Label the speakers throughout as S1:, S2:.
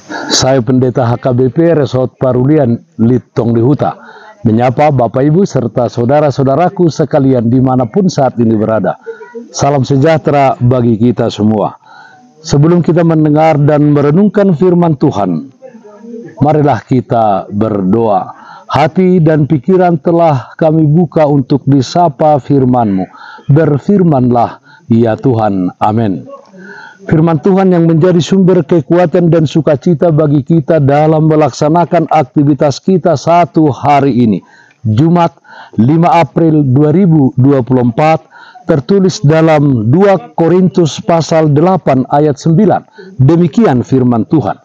S1: Saya Pendeta HKBP Resort Parulian Litong Lihuta menyapa Bapak Ibu serta saudara-saudaraku sekalian dimanapun saat ini berada. Salam sejahtera bagi kita semua. Sebelum kita mendengar dan merenungkan firman Tuhan, marilah kita berdoa. Hati dan pikiran telah kami buka untuk disapa firman-Mu. Berfirmanlah, ya Tuhan. Amin. Firman Tuhan yang menjadi sumber kekuatan dan sukacita bagi kita dalam melaksanakan aktivitas kita satu hari ini. Jumat 5 April 2024 tertulis dalam 2 Korintus pasal 8 ayat 9. Demikian firman Tuhan.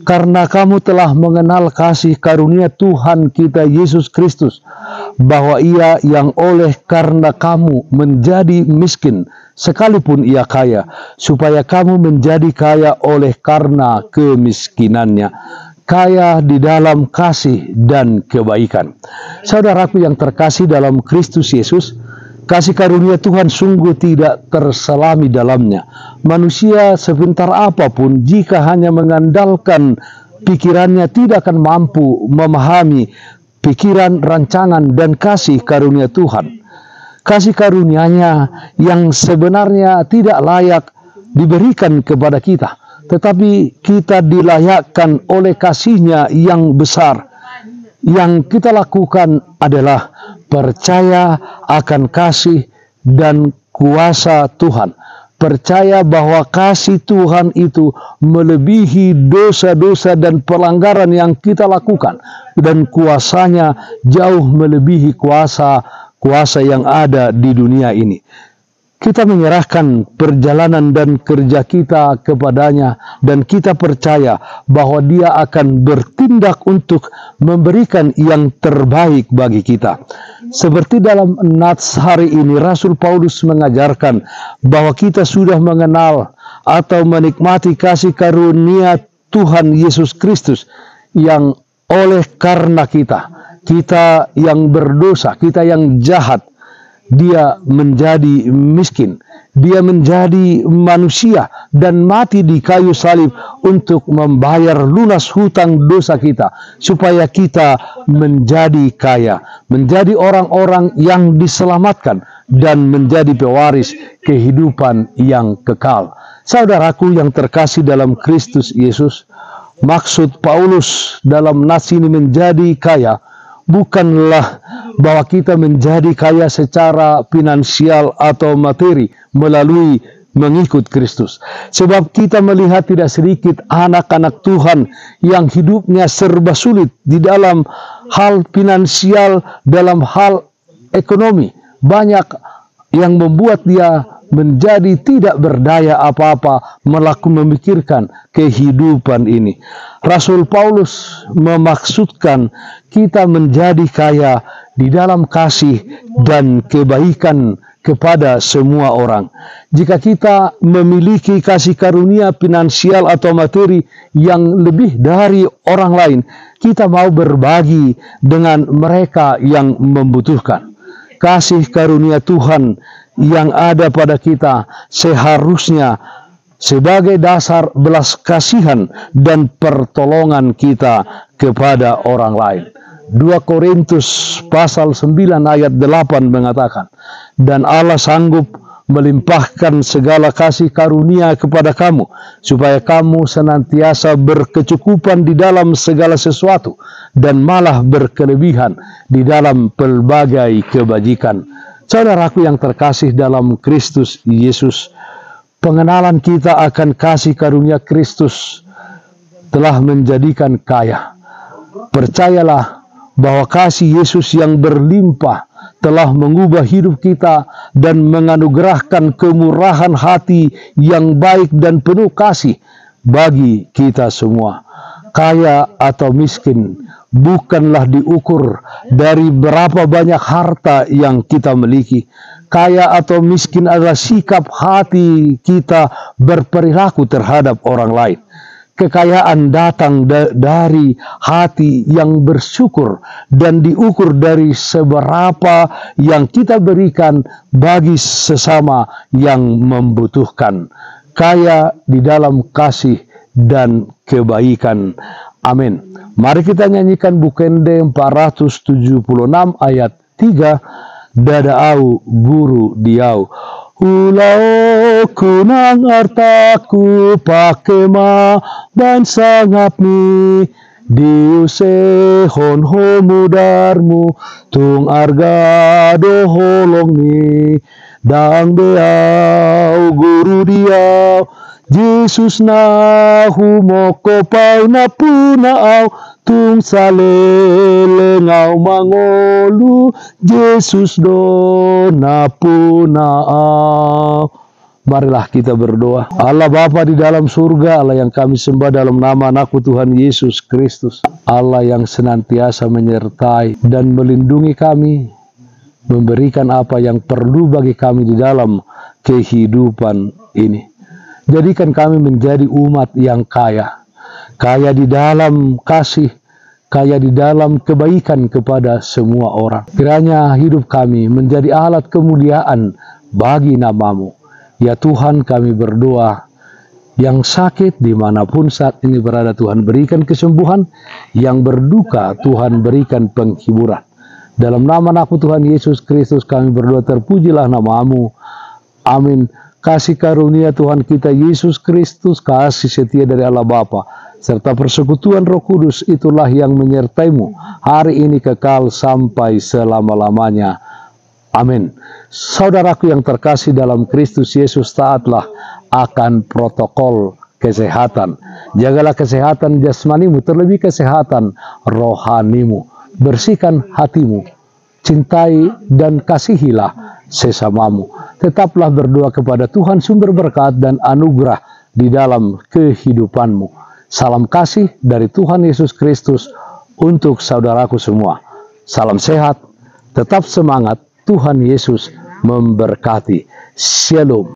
S1: Karena kamu telah mengenal kasih karunia Tuhan kita Yesus Kristus, bahwa Ia yang oleh karena kamu menjadi miskin, sekalipun Ia kaya, supaya kamu menjadi kaya oleh karena kemiskinannya, kaya di dalam kasih dan kebaikan. Saudaraku yang terkasih dalam Kristus Yesus, kasih karunia Tuhan sungguh tidak terselami dalamnya. Manusia sebentar apapun jika hanya mengandalkan pikirannya tidak akan mampu memahami pikiran, rancangan, dan kasih karunia Tuhan. Kasih karunia-Nya yang sebenarnya tidak layak diberikan kepada kita, tetapi kita dilayakkan oleh kasih-Nya yang besar. Yang kita lakukan adalah percaya akan kasih dan kuasa Tuhan. Percaya bahwa kasih Tuhan itu melebihi dosa-dosa dan pelanggaran yang kita lakukan. Dan kuasanya jauh melebihi kuasa yang ada di dunia ini. Kita menyerahkan perjalanan dan kerja kita kepadanya, dan kita percaya bahwa Dia akan bertindak untuk memberikan yang terbaik bagi kita. Seperti dalam nats hari ini, Rasul Paulus mengajarkan bahwa kita sudah mengenal atau menikmati kasih karunia Tuhan Yesus Kristus yang oleh karena kita yang berdosa, kita yang jahat, Dia menjadi miskin, Dia menjadi manusia dan mati di kayu salib untuk membayar lunas hutang dosa kita, supaya kita menjadi kaya, menjadi orang-orang yang diselamatkan dan menjadi pewaris kehidupan yang kekal. Saudaraku yang terkasih dalam Kristus Yesus, maksud Paulus dalam nats ini menjadi kaya bukanlah bahwa kita menjadi kaya secara finansial atau materi melalui mengikut Kristus. Sebab kita melihat tidak sedikit anak-anak Tuhan yang hidupnya serba sulit di dalam hal finansial, dalam hal ekonomi. Banyak yang membuat dia menjadi tidak berdaya apa-apa memikirkan kehidupan ini. Rasul Paulus memaksudkan kita menjadi kaya di dalam kasih dan kebaikan kepada semua orang. Jika kita memiliki kasih karunia finansial atau materi yang lebih dari orang lain, kita mau berbagi dengan mereka yang membutuhkan. Kasih karunia Tuhan yang ada pada kita seharusnya sebagai dasar belas kasihan dan pertolongan kita kepada orang lain. 2 Korintus pasal 9 ayat 8 mengatakan, dan Allah sanggup melimpahkan segala kasih karunia kepada kamu, supaya kamu senantiasa berkecukupan di dalam segala sesuatu, dan malah berkelebihan di dalam pelbagai kebajikan. Saudaraku yang terkasih dalam Kristus Yesus, pengenalan kita akan kasih karunia Kristus telah menjadikan kaya. Percayalah bahwa kasih Yesus yang berlimpah telah mengubah hidup kita dan menganugerahkan kemurahan hati yang baik dan penuh kasih bagi kita semua. Kaya atau miskin bukanlah diukur dari berapa banyak harta yang kita miliki. Kaya atau miskin adalah sikap hati kita berperilaku terhadap orang lain. Kekayaan datang dari hati yang bersyukur dan diukur dari seberapa yang kita berikan bagi sesama yang membutuhkan. Kaya di dalam kasih dan kebaikan. Amin. Mari kita nyanyikan Bukende 476 ayat 3. Dada au guru diau. Ulau kunang artaku pakema dan sangapni diuse honho mudarmu tung arga doholongni dang deau guru diau Yesus na humoko pau na punau tung salele ngau mangolu Yesus do na punau. Marilah kita berdoa. Allah Bapa di dalam surga, Allah yang kami sembah dalam nama anakmu Tuhan Yesus Kristus, Allah yang senantiasa menyertai dan melindungi kami, memberikan apa yang perlu bagi kami di dalam kehidupan ini. Jadikan kami menjadi umat yang kaya, kaya di dalam kasih, kaya di dalam kebaikan kepada semua orang. Kiranya hidup kami menjadi alat kemuliaan bagi nama-Mu. Ya Tuhan, kami berdoa, yang sakit dimanapun saat ini berada, Tuhan berikan kesembuhan, yang berduka Tuhan berikan penghiburan. Dalam nama anakmu Tuhan Yesus Kristus kami berdoa, terpujilah nama-Mu. Amin. Kasih karunia Tuhan kita Yesus Kristus, kasih setia dari Allah Bapa, serta persekutuan Roh Kudus itulah yang menyertaimu hari ini kekal sampai selama-lamanya. Amin. Saudaraku yang terkasih dalam Kristus Yesus, taatlah akan protokol kesehatan. Jagalah kesehatan jasmanimu, terlebih kesehatan rohanimu. Bersihkan hatimu, cintai dan kasihilah sesamamu. Tetaplah berdoa kepada Tuhan sumber berkat dan anugerah di dalam kehidupanmu. Salam kasih dari Tuhan Yesus Kristus untuk saudaraku semua. Salam sehat, tetap semangat, Tuhan Yesus memberkati. Shalom.